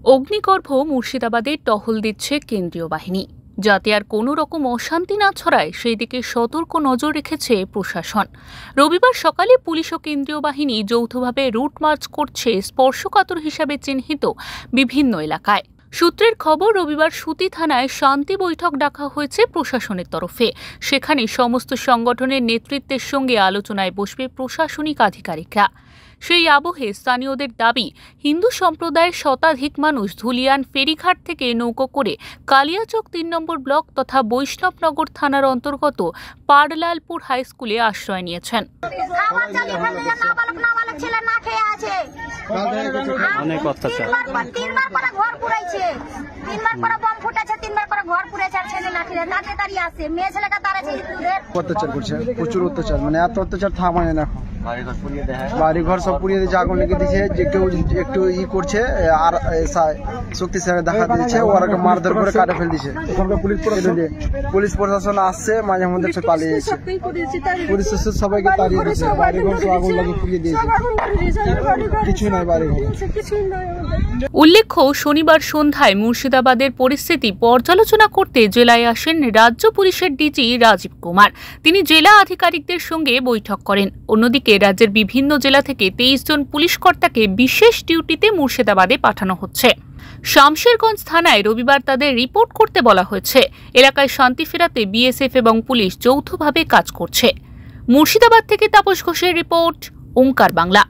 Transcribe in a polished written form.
অগ্নিগর্ভ মুর্শিদাবাদে টহল দিচ্ছে কেন্দ্রীয় বাহিনী, যাতে আর কোনো রকম অশান্তি না ছড়ায় সেই দিকে সতর্ক নজর রেখেছে প্রশাসন। রবিবার সকালে পুলিশ ও কেন্দ্রীয় বাহিনী যৌথভাবে রুট মার্চ করছে স্পর্শকাতর হিসাবে চিহ্নিত বিভিন্ন এলাকায়। সূত্রের খবর, রবিবার সুতি থানায় শান্তি বৈঠক ডাকা হয়েছে প্রশাসনের তরফে। সেখানে সমস্ত সংগঠনের নেতৃত্বের সঙ্গে আলোচনায় বসবে প্রশাসনিক আধিকারিকরা। সেই আবহে স্থানীয়দের দাবি, হিন্দু সম্প্রদায়ের শতাধিক মানুষ ধুলিয়ান ফেরিঘাট থেকে নৌকো করে কালিয়াচক ৩ নম্বর ব্লক তথা বৈষ্ণবনগর থানার অন্তর্গত পাড়লালপুর হাই স্কুলে আশ্রয় নিয়েছেন। অনেক অত্যাচার, অত্যাচার করছে, প্রচুর অত্যাচার, মানে এত অত্যাচার থামায় না। বাড়ি ঘর সব পুড়িয়ে দিচ্ছে, আগুন লেগে দিচ্ছে। যে কেউ একটু করছে আর শক্তিশালী দেখা দিচ্ছে, ওরা মারধর করে কাটে ফেল দিচ্ছে। পুলিশ প্রশাসন আসছে, মাঝে মধ্যে পালিয়ে যাচ্ছে। পুলিশ সবাইকে তাড়িয়ে দিচ্ছে, বাড়ি ঘর সব আগুন লাগিয়ে পুড়িয়ে দিয়েছে, কিছু নাই বাড়ি ঘর। উল্লেখ্য, শনিবার সন্ধ্যায় মুর্শিদাবাদের পরিস্থিতি পর্যালোচনা করতে জেলায় আসেন রাজ্য পুলিশের ডিজি রাজীব কুমার। তিনি জেলা আধিকারিকদের সঙ্গে বৈঠক করেন। অন্যদিকে রাজ্যের বিভিন্ন জেলা থেকে 23 জন পুলিশ কর্তাকে বিশেষ ডিউটিতে মুর্শিদাবাদে পাঠানো হচ্ছে। শামশেরগঞ্জ থানায় রবিবার তাদের রিপোর্ট করতে বলা হয়েছে। এলাকায় শান্তি ফেরাতে বিএসএফ এবং পুলিশ যৌথভাবে কাজ করছে। মুর্শিদাবাদ থেকে তাপস ঘোষের রিপোর্ট, ওঙ্কার বাংলা।